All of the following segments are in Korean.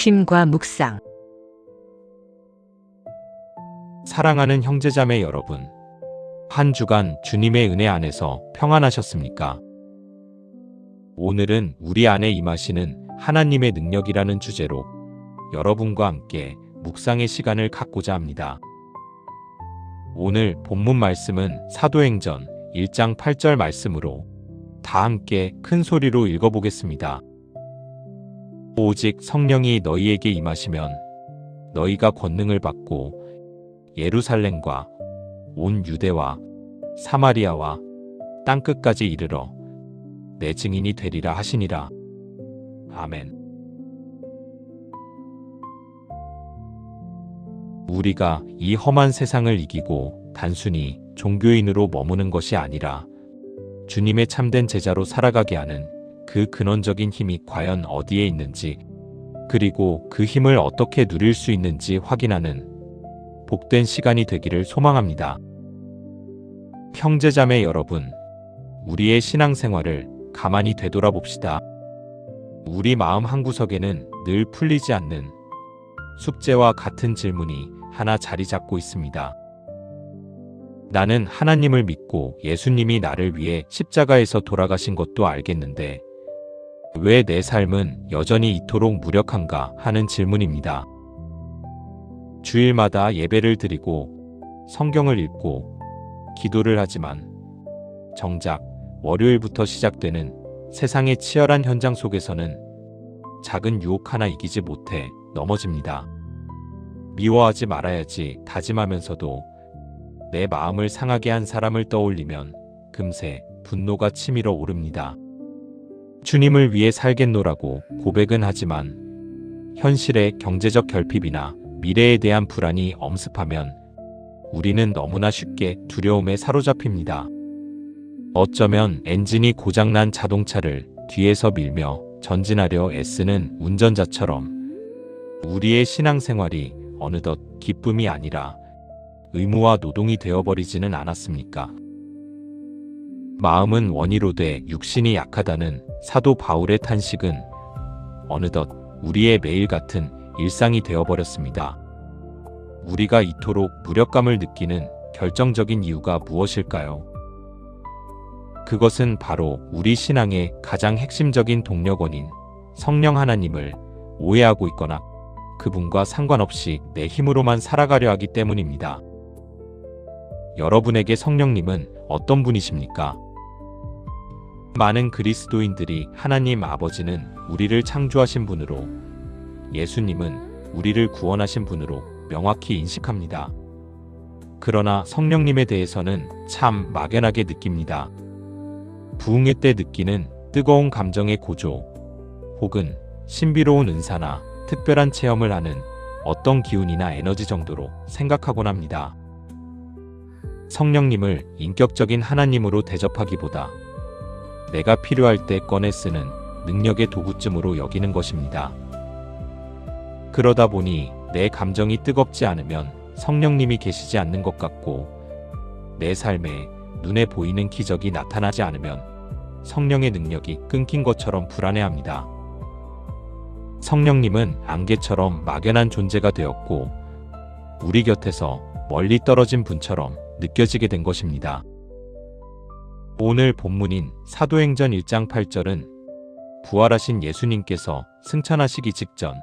쉼과 묵상. 사랑하는 형제자매 여러분, 한 주간 주님의 은혜 안에서 평안하셨습니까? 오늘은 우리 안에 임하시는 하나님의 능력이라는 주제로 여러분과 함께 묵상의 시간을 갖고자 합니다. 오늘 본문 말씀은 사도행전 1장 8절 말씀으로 다 함께 큰 소리로 읽어보겠습니다. 오직 성령이 너희에게 임하시면 너희가 권능을 받고 예루살렘과 온 유대와 사마리아와 땅끝까지 이르러 내 증인이 되리라 하시니라. 아멘. 우리가 이 험한 세상을 이기고 단순히 종교인으로 머무는 것이 아니라 주님의 참된 제자로 살아가게 하는 그 근원적인 힘이 과연 어디에 있는지, 그리고 그 힘을 어떻게 누릴 수 있는지 확인하는 복된 시간이 되기를 소망합니다. 형제자매 여러분, 우리의 신앙생활을 가만히 되돌아봅시다. 우리 마음 한구석에는 늘 풀리지 않는 숙제와 같은 질문이 하나 자리 잡고 있습니다. 나는 하나님을 믿고 예수님이 나를 위해 십자가에서 돌아가신 것도 알겠는데 왜 내 삶은 여전히 이토록 무력한가 하는 질문입니다. 주일마다 예배를 드리고 성경을 읽고 기도를 하지만 정작 월요일부터 시작되는 세상의 치열한 현장 속에서는 작은 유혹 하나 이기지 못해 넘어집니다. 미워하지 말아야지 다짐하면서도 내 마음을 상하게 한 사람을 떠올리면 금세 분노가 치밀어 오릅니다. 주님을 위해 살겠노라고 고백은 하지만 현실의 경제적 결핍이나 미래에 대한 불안이 엄습하면 우리는 너무나 쉽게 두려움에 사로잡힙니다. 어쩌면 엔진이 고장난 자동차를 뒤에서 밀며 전진하려 애쓰는 운전자처럼 우리의 신앙생활이 어느덧 기쁨이 아니라 의무와 노동이 되어버리지는 않았습니까? 마음은 원이로 돼 육신이 약하다는 사도 바울의 탄식은 어느덧 우리의 매일 같은 일상이 되어버렸습니다. 우리가 이토록 무력감을 느끼는 결정적인 이유가 무엇일까요? 그것은 바로 우리 신앙의 가장 핵심적인 동력원인 성령 하나님을 오해하고 있거나 그분과 상관없이 내 힘으로만 살아가려 하기 때문입니다. 여러분에게 성령님은 어떤 분이십니까? 많은 그리스도인들이 하나님 아버지는 우리를 창조하신 분으로, 예수님은 우리를 구원하신 분으로 명확히 인식합니다. 그러나 성령님에 대해서는 참 막연하게 느낍니다. 부흥회 때 느끼는 뜨거운 감정의 고조, 혹은 신비로운 은사나 특별한 체험을 하는 어떤 기운이나 에너지 정도로 생각하곤 합니다. 성령님을 인격적인 하나님으로 대접하기보다 내가 필요할 때 꺼내 쓰는 능력의 도구쯤으로 여기는 것입니다. 그러다 보니 내 감정이 뜨겁지 않으면 성령님이 계시지 않는 것 같고, 내 삶에 눈에 보이는 기적이 나타나지 않으면 성령의 능력이 끊긴 것처럼 불안해합니다. 성령님은 안개처럼 막연한 존재가 되었고 우리 곁에서 멀리 떨어진 분처럼 느껴지게 된 것입니다. 오늘 본문인 사도행전 1장 8절은 부활하신 예수님께서 승천하시기 직전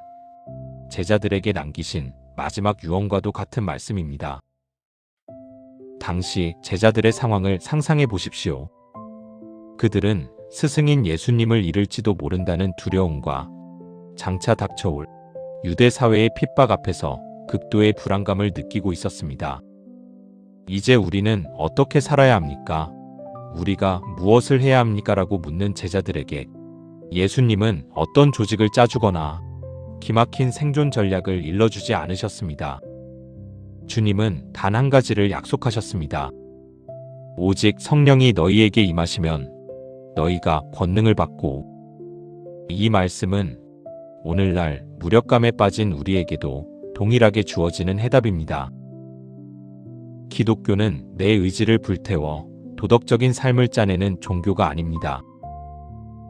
제자들에게 남기신 마지막 유언과도 같은 말씀입니다. 당시 제자들의 상황을 상상해 보십시오. 그들은 스승인 예수님을 잃을지도 모른다는 두려움과 장차 닥쳐올 유대 사회의 핍박 앞에서 극도의 불안감을 느끼고 있었습니다. 이제 우리는 어떻게 살아야 합니까? 우리가 무엇을 해야 합니까? 라고 묻는 제자들에게 예수님은 어떤 조직을 짜주거나 기막힌 생존 전략을 일러주지 않으셨습니다. 주님은 단 한 가지를 약속하셨습니다. 오직 성령이 너희에게 임하시면 너희가 권능을 받고, 이 말씀은 오늘날 무력감에 빠진 우리에게도 동일하게 주어지는 해답입니다. 기독교는 내 의지를 불태워 도덕적인 삶을 짜내는 종교가 아닙니다.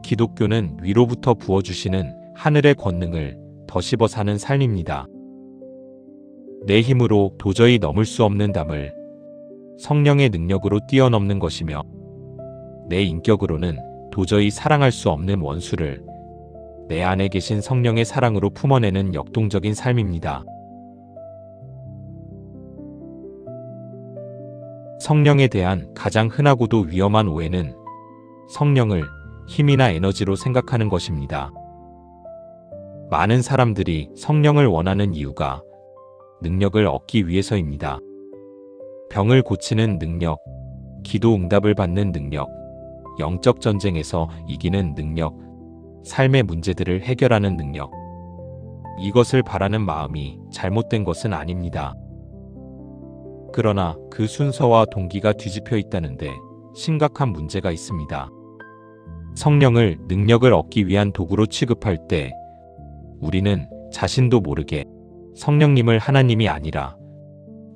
기독교는 위로부터 부어주시는 하늘의 권능을 더 씹어 사는 삶입니다. 내 힘으로 도저히 넘을 수 없는 담을 성령의 능력으로 뛰어넘는 것이며 내 인격으로는 도저히 사랑할 수 없는 원수를 내 안에 계신 성령의 사랑으로 품어내는 역동적인 삶입니다. 성령에 대한 가장 흔하고도 위험한 오해는 성령을 힘이나 에너지로 생각하는 것입니다. 많은 사람들이 성령을 원하는 이유가 능력을 얻기 위해서입니다. 병을 고치는 능력, 기도 응답을 받는 능력, 영적 전쟁에서 이기는 능력, 삶의 문제들을 해결하는 능력. 이것을 바라는 마음이 잘못된 것은 아닙니다. 그러나 그 순서와 동기가 뒤집혀 있다는데 심각한 문제가 있습니다. 성령을 능력을 얻기 위한 도구로 취급할 때 우리는 자신도 모르게 성령님을 하나님이 아니라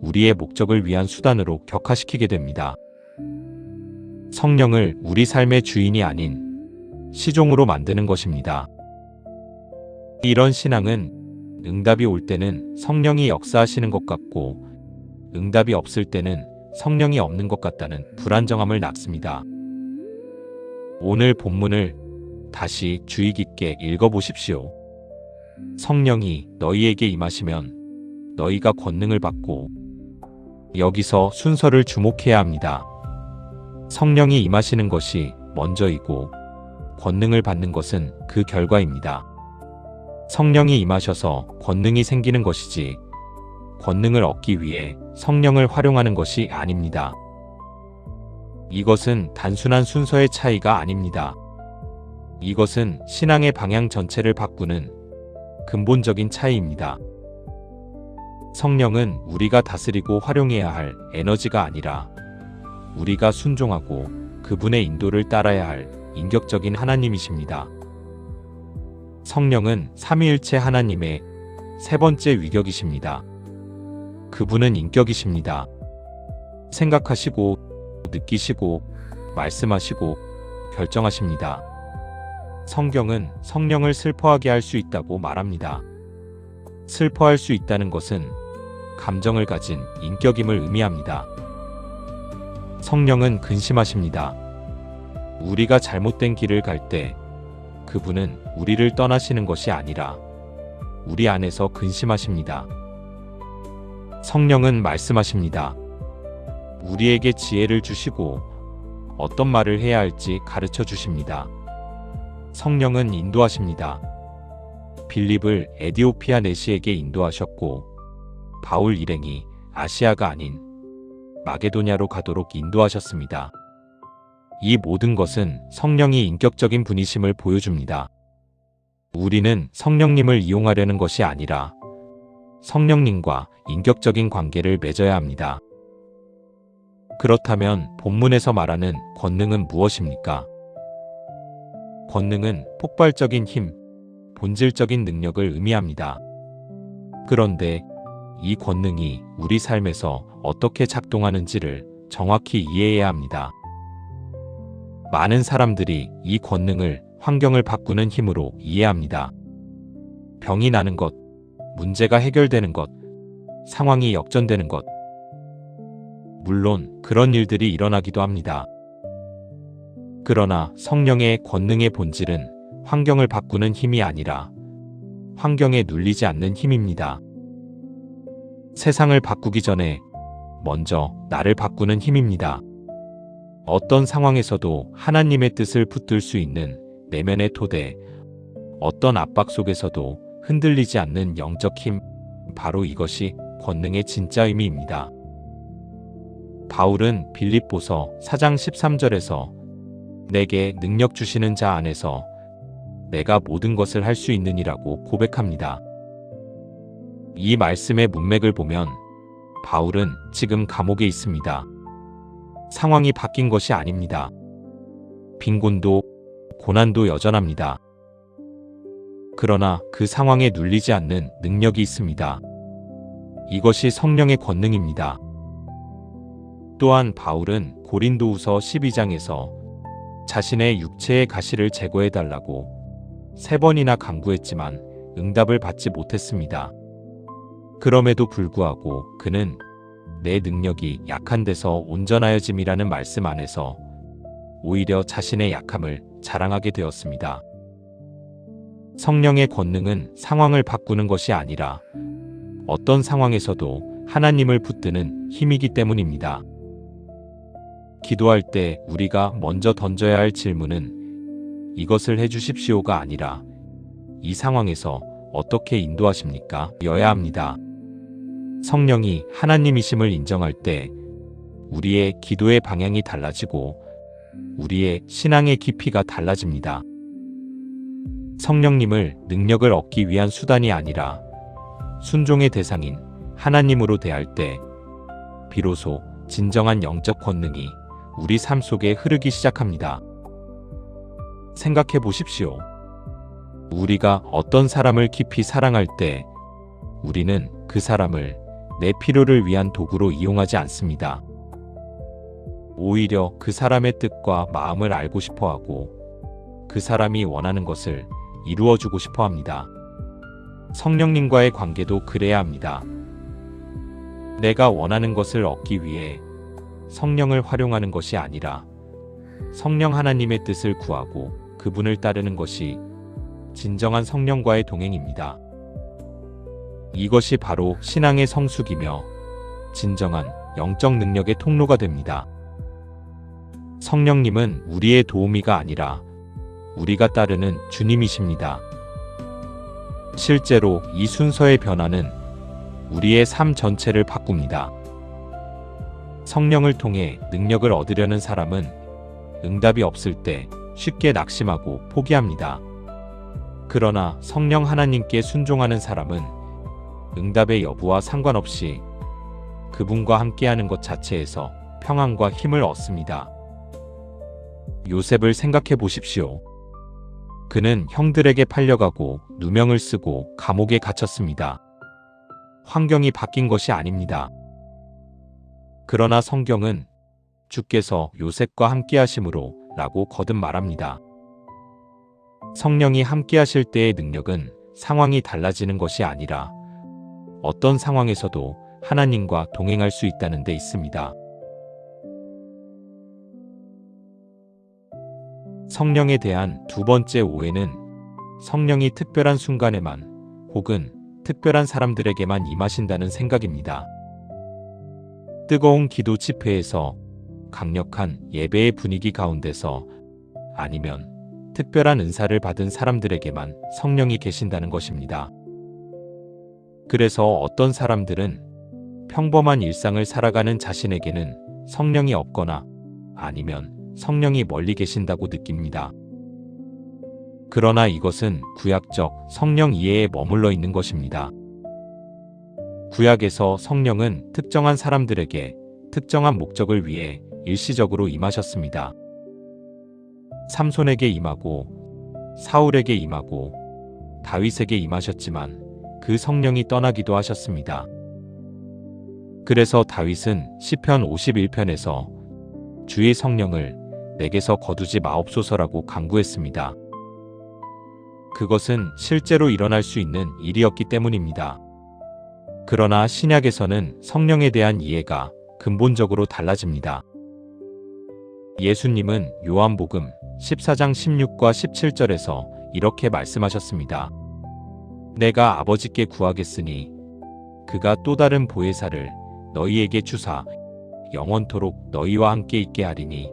우리의 목적을 위한 수단으로 격화시키게 됩니다. 성령을 우리 삶의 주인이 아닌 시종으로 만드는 것입니다. 이런 신앙은 응답이 올 때는 성령이 역사하시는 것 같고 응답이 없을 때는 성령이 없는 것 같다는 불안정함을 낳습니다. 오늘 본문을 다시 주의 깊게 읽어보십시오. 성령이 너희에게 임하시면 너희가 권능을 받고, 여기서 순서를 주목해야 합니다. 성령이 임하시는 것이 먼저이고 권능을 받는 것은 그 결과입니다. 성령이 임하셔서 권능이 생기는 것이지 권능을 얻기 위해 성령을 활용하는 것이 아닙니다. 이것은 단순한 순서의 차이가 아닙니다. 이것은 신앙의 방향 전체를 바꾸는 근본적인 차이입니다. 성령은 우리가 다스리고 활용해야 할 에너지가 아니라 우리가 순종하고 그분의 인도를 따라야 할 인격적인 하나님이십니다. 성령은 삼위일체 하나님의 세 번째 위격이십니다. 그분은 인격이십니다. 생각하시고, 느끼시고, 말씀하시고, 결정하십니다. 성경은 성령을 슬퍼하게 할 수 있다고 말합니다. 슬퍼할 수 있다는 것은 감정을 가진 인격임을 의미합니다. 성령은 근심하십니다. 우리가 잘못된 길을 갈 때 그분은 우리를 떠나시는 것이 아니라 우리 안에서 근심하십니다. 성령은 말씀하십니다. 우리에게 지혜를 주시고 어떤 말을 해야 할지 가르쳐 주십니다. 성령은 인도하십니다. 빌립을 에디오피아 내시에게 인도하셨고 바울 일행이 아시아가 아닌 마게도냐로 가도록 인도하셨습니다. 이 모든 것은 성령이 인격적인 분이심을 보여줍니다. 우리는 성령님을 이용하려는 것이 아니라 성령님과 인격적인 관계를 맺어야 합니다. 그렇다면 본문에서 말하는 권능은 무엇입니까? 권능은 폭발적인 힘, 본질적인 능력을 의미합니다. 그런데 이 권능이 우리 삶에서 어떻게 작동하는지를 정확히 이해해야 합니다. 많은 사람들이 이 권능을 환경을 바꾸는 힘으로 이해합니다. 병이 나는 것, 문제가 해결되는 것, 상황이 역전되는 것. 물론 그런 일들이 일어나기도 합니다. 그러나 성령의 권능의 본질은 환경을 바꾸는 힘이 아니라 환경에 눌리지 않는 힘입니다. 세상을 바꾸기 전에 먼저 나를 바꾸는 힘입니다. 어떤 상황에서도 하나님의 뜻을 붙들 수 있는 내면의 토대, 어떤 압박 속에서도 흔들리지 않는 영적 힘, 바로 이것이 권능의 진짜 의미입니다. 바울은 빌립보서 4장 13절에서 내게 능력 주시는 자 안에서 내가 모든 것을 할 수 있느니라고 고백합니다. 이 말씀의 문맥을 보면 바울은 지금 감옥에 있습니다. 상황이 바뀐 것이 아닙니다. 빈곤도 고난도 여전합니다. 그러나 그 상황에 눌리지 않는 능력이 있습니다. 이것이 성령의 권능입니다. 또한 바울은 고린도후서 12장에서 자신의 육체의 가시를 제거해달라고 3번이나 간구했지만 응답을 받지 못했습니다. 그럼에도 불구하고 그는 내 능력이 약한 데서 온전하여짐이라는 말씀 안에서 오히려 자신의 약함을 자랑하게 되었습니다. 성령의 권능은 상황을 바꾸는 것이 아니라 어떤 상황에서도 하나님을 붙드는 힘이기 때문입니다. 기도할 때 우리가 먼저 던져야 할 질문은 이것을 해주십시오가 아니라 이 상황에서 어떻게 인도하십니까? 여야 합니다. 성령이 하나님이심을 인정할 때 우리의 기도의 방향이 달라지고 우리의 신앙의 깊이가 달라집니다. 성령님을 능력을 얻기 위한 수단이 아니라 순종의 대상인 하나님으로 대할 때 비로소 진정한 영적 권능이 우리 삶 속에 흐르기 시작합니다. 생각해 보십시오. 우리가 어떤 사람을 깊이 사랑할 때 우리는 그 사람을 내 필요를 위한 도구로 이용하지 않습니다. 오히려 그 사람의 뜻과 마음을 알고 싶어 하고 그 사람이 원하는 것을 이루어주고 싶어 합니다. 성령님과의 관계도 그래야 합니다. 내가 원하는 것을 얻기 위해 성령을 활용하는 것이 아니라 성령 하나님의 뜻을 구하고 그분을 따르는 것이 진정한 성령과의 동행입니다. 이것이 바로 신앙의 성숙이며 진정한 영적 능력의 통로가 됩니다. 성령님은 우리의 도우미가 아니라 우리가 따르는 주님이십니다. 실제로 이 순서의 변화는 우리의 삶 전체를 바꿉니다. 성령을 통해 능력을 얻으려는 사람은 응답이 없을 때 쉽게 낙심하고 포기합니다. 그러나 성령 하나님께 순종하는 사람은 응답의 여부와 상관없이 그분과 함께하는 것 자체에서 평안과 힘을 얻습니다. 요셉을 생각해 보십시오. 그는 형들에게 팔려가고 누명을 쓰고 감옥에 갇혔습니다. 환경이 바뀐 것이 아닙니다. 그러나 성경은 주께서 요셉과 함께하심으로 라고 거듭 말합니다. 성령이 함께하실 때의 능력은 상황이 달라지는 것이 아니라 어떤 상황에서도 하나님과 동행할 수 있다는 데 있습니다. 성령에 대한 두 번째 오해는 성령이 특별한 순간에만 혹은 특별한 사람들에게만 임하신다는 생각입니다. 뜨거운 기도 집회에서 강력한 예배의 분위기 가운데서 아니면 특별한 은사를 받은 사람들에게만 성령이 계신다는 것입니다. 그래서 어떤 사람들은 평범한 일상을 살아가는 자신에게는 성령이 없거나 아니면 성령이 멀리 계신다고 느낍니다. 그러나 이것은 구약적 성령 이해에 머물러 있는 것입니다. 구약에서 성령은 특정한 사람들에게 특정한 목적을 위해 일시적으로 임하셨습니다. 삼손에게 임하고 사울에게 임하고 다윗에게 임하셨지만 그 성령이 떠나기도 하셨습니다. 그래서 다윗은 시편 51편에서 주의 성령을 내게서 거두지 마옵소서라고 간구했습니다. 그것은 실제로 일어날 수 있는 일이었기 때문입니다. 그러나 신약에서는 성령에 대한 이해가 근본적으로 달라집니다. 예수님은 요한복음 14장 16과 17절에서 이렇게 말씀하셨습니다. 내가 아버지께 구하겠으니 그가 또 다른 보혜사를 너희에게 주사 영원토록 너희와 함께 있게 하리니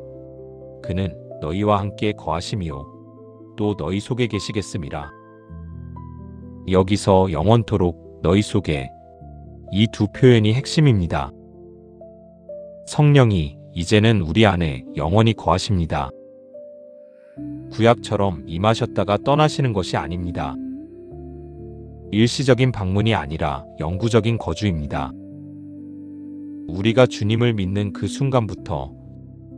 그는 너희와 함께 거하심이요 또 너희 속에 계시겠음이라. 여기서 영원토록 너희 속에 이 두 표현이 핵심입니다. 성령이 이제는 우리 안에 영원히 거하십니다. 구약처럼 임하셨다가 떠나시는 것이 아닙니다. 일시적인 방문이 아니라 영구적인 거주입니다. 우리가 주님을 믿는 그 순간부터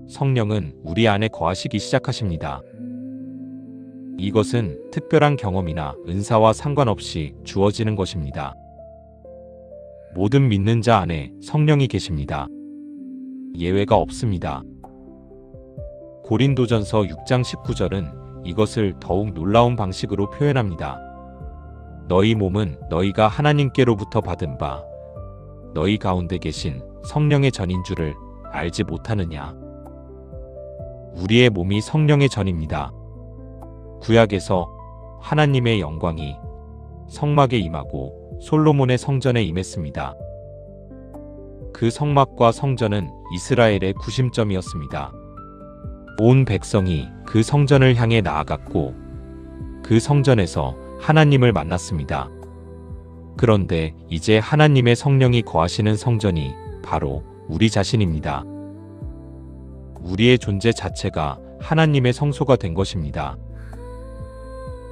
성령은 우리 안에 거하시기 시작하십니다. 이것은 특별한 경험이나 은사와 상관없이 주어지는 것입니다. 모든 믿는 자 안에 성령이 계십니다. 예외가 없습니다. 고린도전서 6장 19절은 이것을 더욱 놀라운 방식으로 표현합니다. 너희 몸은 너희가 하나님께로부터 받은 바 너희 가운데 계신 성령의 전인 줄을 알지 못하느냐. 우리의 몸이 성령의 전입니다. 구약에서 하나님의 영광이 성막에 임하고 솔로몬의 성전에 임했습니다. 그 성막과 성전은 이스라엘의 구심점이었습니다. 온 백성이 그 성전을 향해 나아갔고 그 성전에서 하나님을 만났습니다. 그런데 이제 하나님의 성령이 거하시는 성전이 바로 우리 자신입니다. 우리의 존재 자체가 하나님의 성소가 된 것입니다.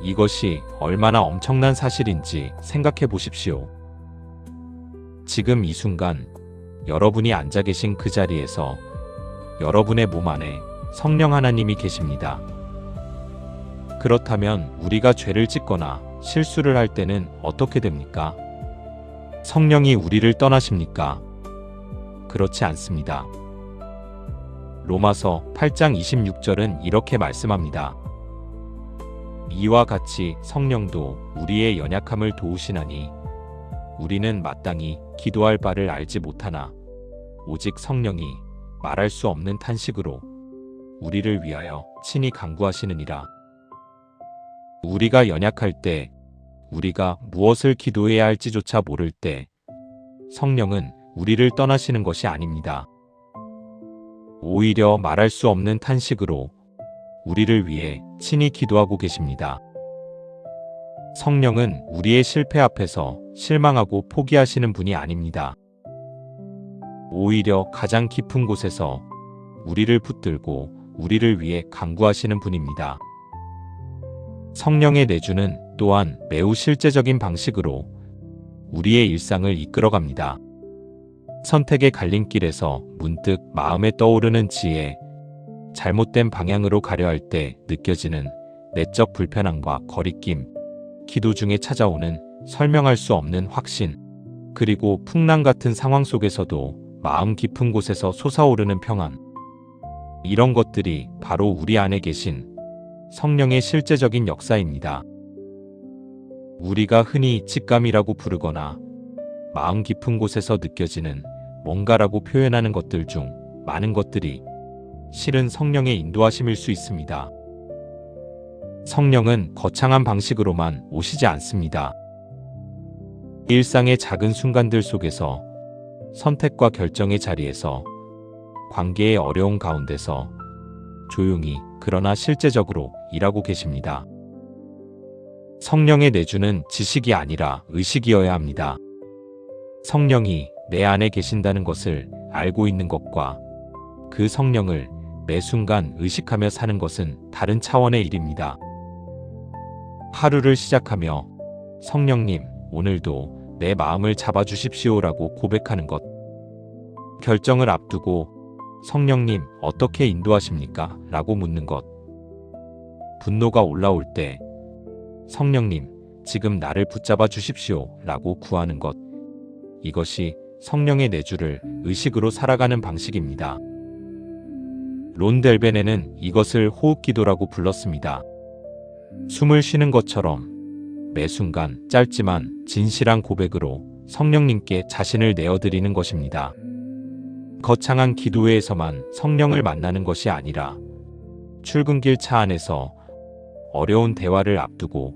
이것이 얼마나 엄청난 사실인지 생각해 보십시오. 지금 이 순간 여러분이 앉아 계신 그 자리에서 여러분의 몸 안에 성령 하나님이 계십니다. 그렇다면 우리가 죄를 짓거나 실수를 할 때는 어떻게 됩니까? 성령이 우리를 떠나십니까? 그렇지 않습니다. 로마서 8장 26절은 이렇게 말씀합니다. 이와 같이 성령도 우리의 연약함을 도우시나니 우리는 마땅히 기도할 바를 알지 못하나 오직 성령이 말할 수 없는 탄식으로 우리를 위하여 친히 간구하시느니라. 우리가 연약할 때, 우리가 무엇을 기도해야 할지조차 모를 때 성령은 우리를 떠나시는 것이 아닙니다. 오히려 말할 수 없는 탄식으로 우리를 위해 친히 기도하고 계십니다. 성령은 우리의 실패 앞에서 실망하고 포기하시는 분이 아닙니다. 오히려 가장 깊은 곳에서 우리를 붙들고 우리를 위해 간구하시는 분입니다. 성령의 내주는 또한 매우 실제적인 방식으로 우리의 일상을 이끌어갑니다. 선택의 갈림길에서 문득 마음에 떠오르는 지혜, 잘못된 방향으로 가려 할 때 느껴지는 내적 불편함과 거리낌, 기도 중에 찾아오는 설명할 수 없는 확신, 그리고 풍랑 같은 상황 속에서도 마음 깊은 곳에서 솟아오르는 평안. 이런 것들이 바로 우리 안에 계신 성령의 실제적인 역사입니다. 우리가 흔히 직감이라고 부르거나 마음 깊은 곳에서 느껴지는 뭔가라고 표현하는 것들 중 많은 것들이 실은 성령의 인도하심일 수 있습니다. 성령은 거창한 방식으로만 오시지 않습니다. 일상의 작은 순간들 속에서, 선택과 결정의 자리에서, 관계의 어려운 가운데서 조용히 그러나 실제적으로 일하고 계십니다. 성령의 내주는 지식이 아니라 의식이어야 합니다. 성령이 내 안에 계신다는 것을 알고 있는 것과 그 성령을 매 순간 의식하며 사는 것은 다른 차원의 일입니다. 하루를 시작하며 성령님, 오늘도 내 마음을 잡아주십시오라고 고백하는 것. 결정을 앞두고 성령님, 어떻게 인도하십니까? 라고 묻는 것. 분노가 올라올 때 성령님, 지금 나를 붙잡아 주십시오 라고 구하는 것. 이것이 성령의 내주를 의식으로 살아가는 방식입니다. 론델베네는 이것을 호흡기도라고 불렀습니다. 숨을 쉬는 것처럼 매 순간 짧지만 진실한 고백으로 성령님께 자신을 내어드리는 것입니다. 거창한 기도회에서만 성령을 만나는 것이 아니라 출근길 차 안에서 어려운 대화를 앞두고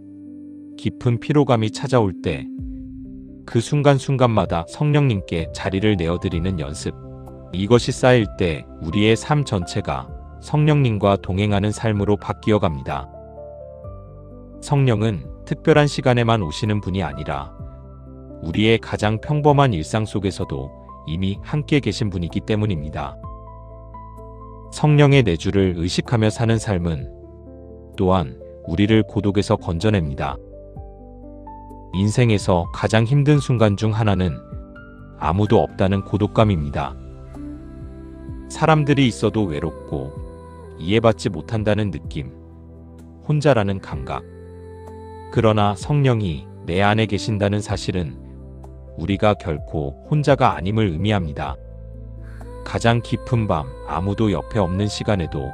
깊은 피로감이 찾아올 때 그 순간순간마다 성령님께 자리를 내어드리는 연습. 이것이 쌓일 때 우리의 삶 전체가 성령님과 동행하는 삶으로 바뀌어 갑니다. 성령은 특별한 시간에만 오시는 분이 아니라 우리의 가장 평범한 일상 속에서도 이미 함께 계신 분이기 때문입니다. 성령의 내주를 의식하며 사는 삶은 또한 우리를 고독에서 건져냅니다. 인생에서 가장 힘든 순간 중 하나는 아무도 없다는 고독감입니다. 사람들이 있어도 외롭고 이해받지 못한다는 느낌, 혼자라는 감각. 그러나 성령이 내 안에 계신다는 사실은 우리가 결코 혼자가 아님을 의미합니다. 가장 깊은 밤, 아무도 옆에 없는 시간에도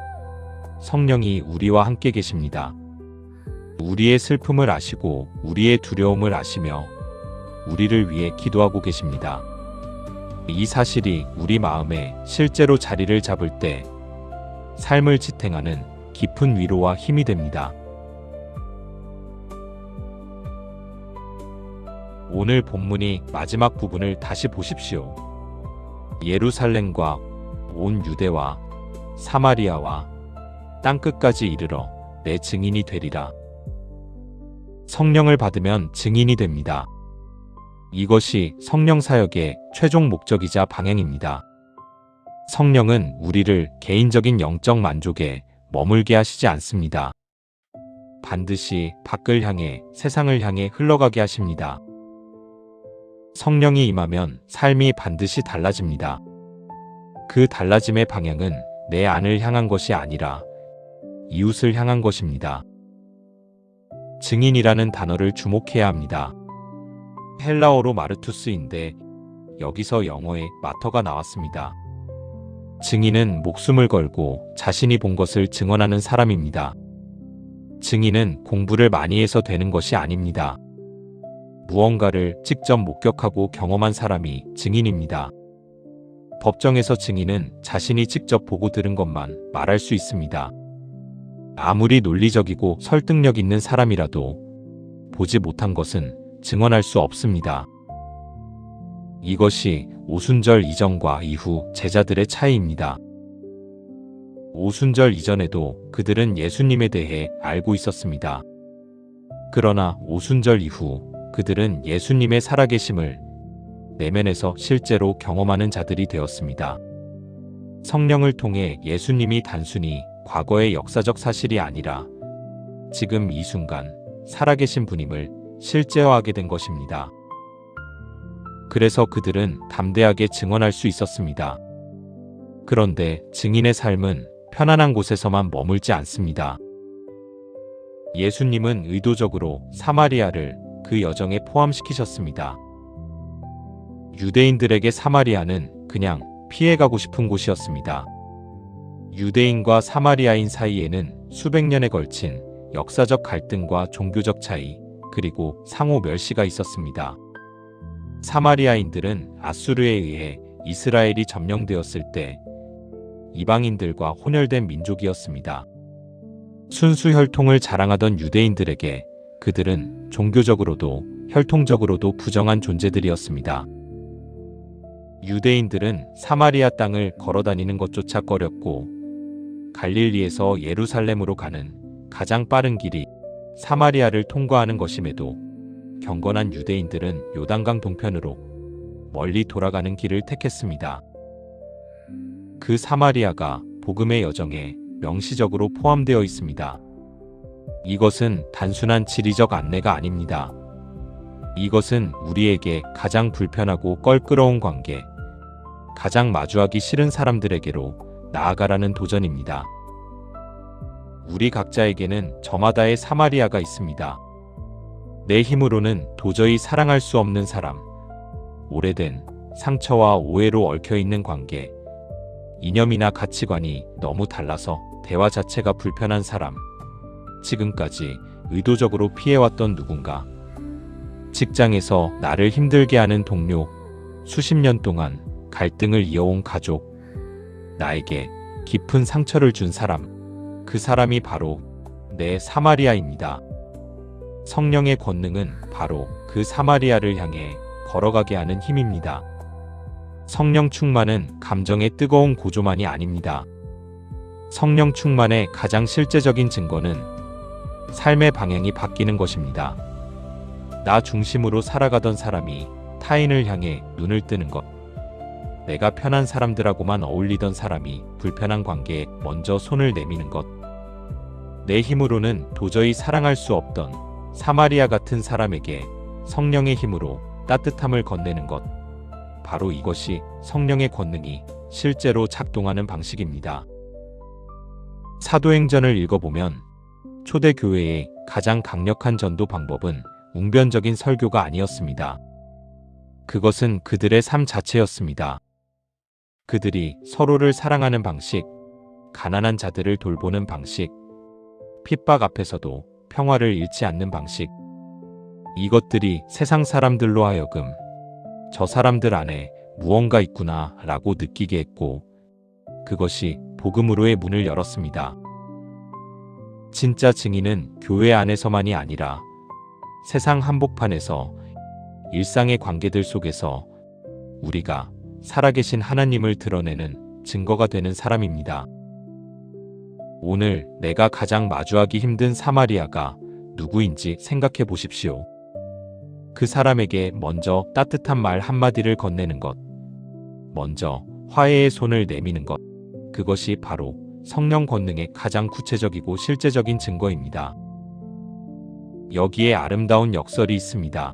성령이 우리와 함께 계십니다. 우리의 슬픔을 아시고 우리의 두려움을 아시며 우리를 위해 기도하고 계십니다. 이 사실이 우리 마음에 실제로 자리를 잡을 때 삶을 지탱하는 깊은 위로와 힘이 됩니다. 오늘 본문이 마지막 부분을 다시 보십시오. 예루살렘과 온 유대와 사마리아와 땅끝까지 이르러 내 증인이 되리라. 성령을 받으면 증인이 됩니다. 이것이 성령 사역의 최종 목적이자 방향입니다. 성령은 우리를 개인적인 영적 만족에 머물게 하시지 않습니다. 반드시 밖을 향해 세상을 향해 흘러가게 하십니다. 성령이 임하면 삶이 반드시 달라집니다. 그 달라짐의 방향은 내 안을 향한 것이 아니라 이웃을 향한 것입니다. 증인이라는 단어를 주목해야 합니다. 헬라어로 마르투스인데 여기서 영어의 마터가 나왔습니다. 증인은 목숨을 걸고 자신이 본 것을 증언하는 사람입니다. 증인은 공부를 많이 해서 되는 것이 아닙니다. 무언가를 직접 목격하고 경험한 사람이 증인입니다. 법정에서 증인은 자신이 직접 보고 들은 것만 말할 수 있습니다. 아무리 논리적이고 설득력 있는 사람이라도 보지 못한 것은 증언할 수 없습니다. 이것이 오순절 이전과 이후 제자들의 차이입니다. 오순절 이전에도 그들은 예수님에 대해 알고 있었습니다. 그러나 오순절 이후 그들은 예수님의 살아계심을 내면에서 실제로 경험하는 자들이 되었습니다. 성령을 통해 예수님이 단순히 과거의 역사적 사실이 아니라 지금 이 순간 살아계신 분임을 실제화하게 된 것입니다. 그래서 그들은 담대하게 증언할 수 있었습니다. 그런데 증인의 삶은 편안한 곳에서만 머물지 않습니다. 예수님은 의도적으로 사마리아를 그 여정에 포함시키셨습니다. 유대인들에게 사마리아는 그냥 피해가고 싶은 곳이었습니다. 유대인과 사마리아인 사이에는 수백 년에 걸친 역사적 갈등과 종교적 차이, 그리고 상호 멸시가 있었습니다. 사마리아인들은 아수르에 의해 이스라엘이 점령되었을 때 이방인들과 혼혈된 민족이었습니다. 순수 혈통을 자랑하던 유대인들에게 그들은 종교적으로도 혈통적으로도 부정한 존재들이었습니다. 유대인들은 사마리아 땅을 걸어다니는 것조차 꺼렸고 갈릴리에서 예루살렘으로 가는 가장 빠른 길이 사마리아를 통과하는 것임에도 경건한 유대인들은 요단강 동편으로 멀리 돌아가는 길을 택했습니다. 그 사마리아가 복음의 여정에 명시적으로 포함되어 있습니다. 이것은 단순한 지리적 안내가 아닙니다. 이것은 우리에게 가장 불편하고 껄끄러운 관계, 가장 마주하기 싫은 사람들에게로 나아가라는 도전입니다. 우리 각자에게는 저마다의 사마리아가 있습니다. 내 힘으로는 도저히 사랑할 수 없는 사람, 오래된 상처와 오해로 얽혀있는 관계, 이념이나 가치관이 너무 달라서 대화 자체가 불편한 사람, 지금까지 의도적으로 피해왔던 누군가, 직장에서 나를 힘들게 하는 동료, 수십 년 동안 갈등을 이어온 가족, 나에게 깊은 상처를 준 사람, 그 사람이 바로 내 사마리아입니다. 성령의 권능은 바로 그 사마리아를 향해 걸어가게 하는 힘입니다. 성령 충만은 감정의 뜨거운 고조만이 아닙니다. 성령 충만의 가장 실제적인 증거는 삶의 방향이 바뀌는 것입니다. 나 중심으로 살아가던 사람이 타인을 향해 눈을 뜨는 것, 내가 편한 사람들하고만 어울리던 사람이 불편한 관계에 먼저 손을 내미는 것, 내 힘으로는 도저히 사랑할 수 없던 사마리아 같은 사람에게 성령의 힘으로 따뜻함을 건네는 것, 바로 이것이 성령의 권능이 실제로 작동하는 방식입니다. 사도행전을 읽어보면 초대교회의 가장 강력한 전도 방법은 웅변적인 설교가 아니었습니다. 그것은 그들의 삶 자체였습니다. 그들이 서로를 사랑하는 방식, 가난한 자들을 돌보는 방식, 핍박 앞에서도 평화를 잃지 않는 방식. 이것들이 세상 사람들로 하여금 저 사람들 안에 무언가 있구나 라고 느끼게 했고, 그것이 복음으로의 문을 열었습니다. 진짜 증인은 교회 안에서만이 아니라 세상 한복판에서 일상의 관계들 속에서 우리가 살아계신 하나님을 드러내는 증거가 되는 사람입니다. 오늘 내가 가장 마주하기 힘든 사마리아가 누구인지 생각해 보십시오. 그 사람에게 먼저 따뜻한 말 한마디를 건네는 것, 먼저 화해의 손을 내미는 것, 그것이 바로 성령 권능의 가장 구체적이고 실제적인 증거입니다. 여기에 아름다운 역설이 있습니다.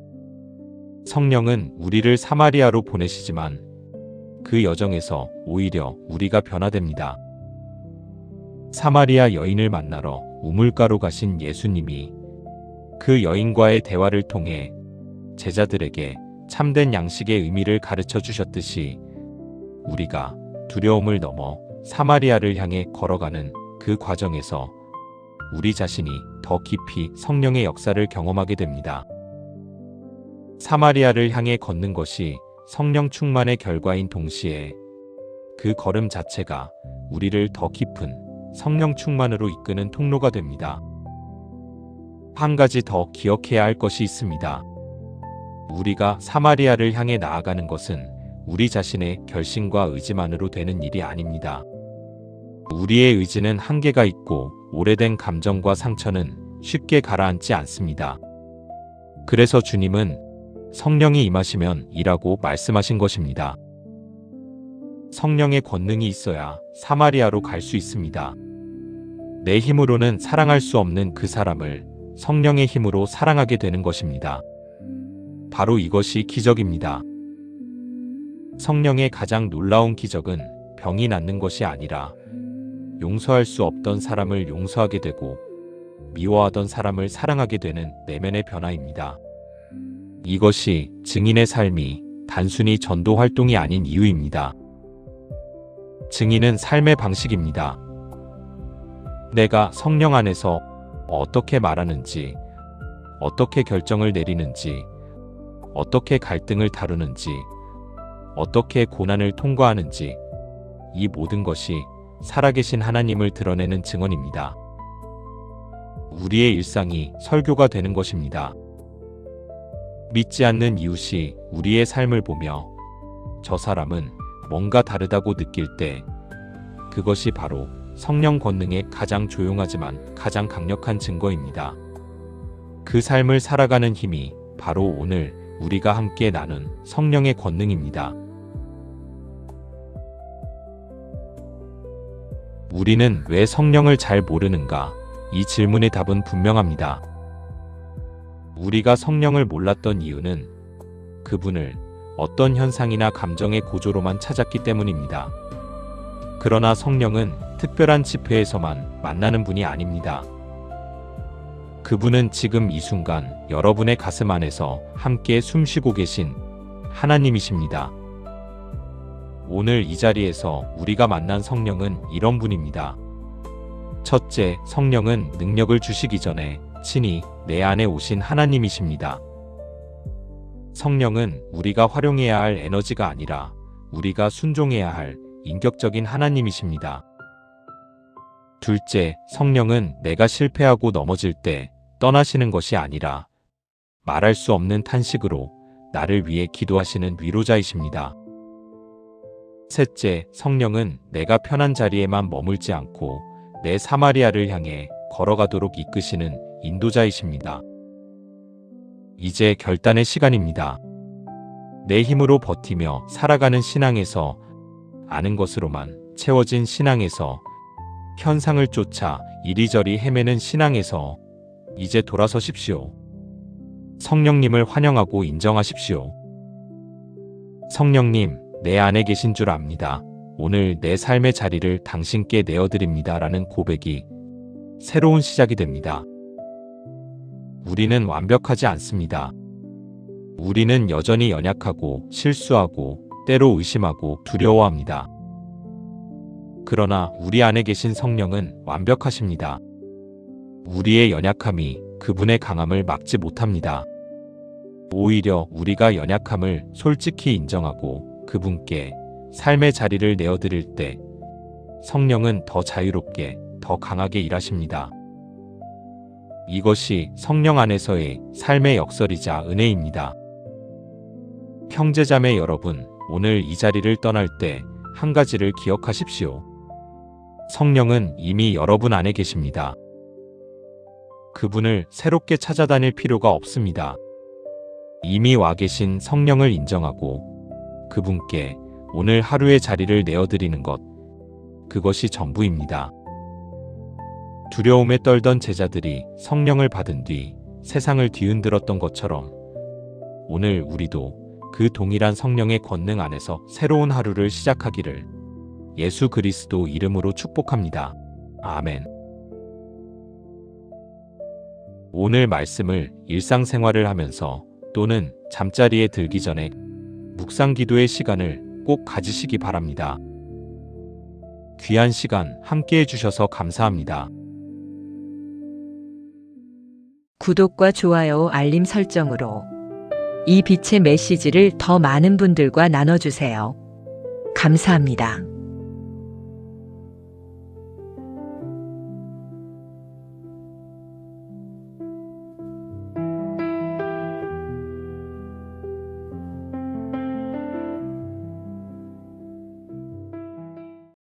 성령은 우리를 사마리아로 보내시지만 그 여정에서 오히려 우리가 변화됩니다. 사마리아 여인을 만나러 우물가로 가신 예수님이 그 여인과의 대화를 통해 제자들에게 참된 양식의 의미를 가르쳐 주셨듯이, 우리가 두려움을 넘어 사마리아를 향해 걸어가는 그 과정에서 우리 자신이 더 깊이 성령의 역사를 경험하게 됩니다. 사마리아를 향해 걷는 것이 성령 충만의 결과인 동시에 그 걸음 자체가 우리를 더 깊은 성령 충만으로 이끄는 통로가 됩니다. 한 가지 더 기억해야 할 것이 있습니다. 우리가 사마리아를 향해 나아가는 것은 우리 자신의 결심과 의지만으로 되는 일이 아닙니다. 우리의 의지는 한계가 있고 오래된 감정과 상처는 쉽게 가라앉지 않습니다. 그래서 주님은 성령이 임하시면 이라고 말씀하신 것입니다. 성령의 권능이 있어야 사마리아로 갈 수 있습니다. 내 힘으로는 사랑할 수 없는 그 사람을 성령의 힘으로 사랑하게 되는 것입니다. 바로 이것이 기적입니다. 성령의 가장 놀라운 기적은 병이 낫는 것이 아니라 용서할 수 없던 사람을 용서하게 되고 미워하던 사람을 사랑하게 되는 내면의 변화입니다. 이것이 증인의 삶이 단순히 전도 활동이 아닌 이유입니다. 증인은 삶의 방식입니다. 내가 성령 안에서 어떻게 말하는지, 어떻게 결정을 내리는지, 어떻게 갈등을 다루는지, 어떻게 고난을 통과하는지, 이 모든 것이 살아계신 하나님을 드러내는 증언입니다. 우리의 일상이 설교가 되는 것입니다. 믿지 않는 이웃이 우리의 삶을 보며 저 사람은 뭔가 다르다고 느낄 때, 그것이 바로 성령 권능의 가장 조용하지만 가장 강력한 증거입니다. 그 삶을 살아가는 힘이 바로 오늘 우리가 함께 나눈 성령의 권능입니다. 우리는 왜 성령을 잘 모르는가? 이 질문의 답은 분명합니다. 우리가 성령을 몰랐던 이유는 그분을 어떤 현상이나 감정의 고조로만 찾았기 때문입니다. 그러나 성령은 특별한 집회에서만 만나는 분이 아닙니다. 그분은 지금 이 순간 여러분의 가슴 안에서 함께 숨쉬고 계신 하나님이십니다. 오늘 이 자리에서 우리가 만난 성령은 이런 분입니다. 첫째, 성령은 능력을 주시기 전에 친히 내 안에 오신 하나님이십니다. 성령은 우리가 활용해야 할 에너지가 아니라 우리가 순종해야 할 인격적인 하나님이십니다. 둘째, 성령은 내가 실패하고 넘어질 때 떠나시는 것이 아니라 말할 수 없는 탄식으로 나를 위해 기도하시는 위로자이십니다. 셋째, 성령은 내가 편한 자리에만 머물지 않고 내 사마리아를 향해 걸어가도록 이끄시는 인도자이십니다. 이제 결단의 시간입니다. 내 힘으로 버티며 살아가는 신앙에서, 아는 것으로만 채워진 신앙에서, 현상을 쫓아 이리저리 헤매는 신앙에서 이제 돌아서십시오. 성령님을 환영하고 인정하십시오. 성령님, 내 안에 계신 줄 압니다. 오늘 내 삶의 자리를 당신께 내어드립니다. 라는 고백이 새로운 시작이 됩니다. 우리는 완벽하지 않습니다. 우리는 여전히 연약하고 실수하고 때로 의심하고 두려워합니다. 그러나 우리 안에 계신 성령은 완벽하십니다. 우리의 연약함이 그분의 강함을 막지 못합니다. 오히려 우리가 연약함을 솔직히 인정하고 그분께 삶의 자리를 내어드릴 때 성령은 더 자유롭게, 더 강하게 일하십니다. 이것이 성령 안에서의 삶의 역설이자 은혜입니다. 형제자매 여러분, 오늘 이 자리를 떠날 때 한 가지를 기억하십시오. 성령은 이미 여러분 안에 계십니다. 그분을 새롭게 찾아다닐 필요가 없습니다. 이미 와 계신 성령을 인정하고 그분께 오늘 하루의 자리를 내어드리는 것, 그것이 전부입니다. 두려움에 떨던 제자들이 성령을 받은 뒤 세상을 뒤흔들었던 것처럼 오늘 우리도 그 동일한 성령의 권능 안에서 새로운 하루를 시작하기를 예수 그리스도 이름으로 축복합니다. 아멘. 오늘 말씀을 일상생활을 하면서 또는 잠자리에 들기 전에 묵상 기도의 시간을 꼭 가지시기 바랍니다. 귀한 시간 함께 해주셔서 감사합니다. 구독과 좋아요, 알림 설정으로 이 빛의 메시지를 더 많은 분들과 나눠주세요. 감사합니다.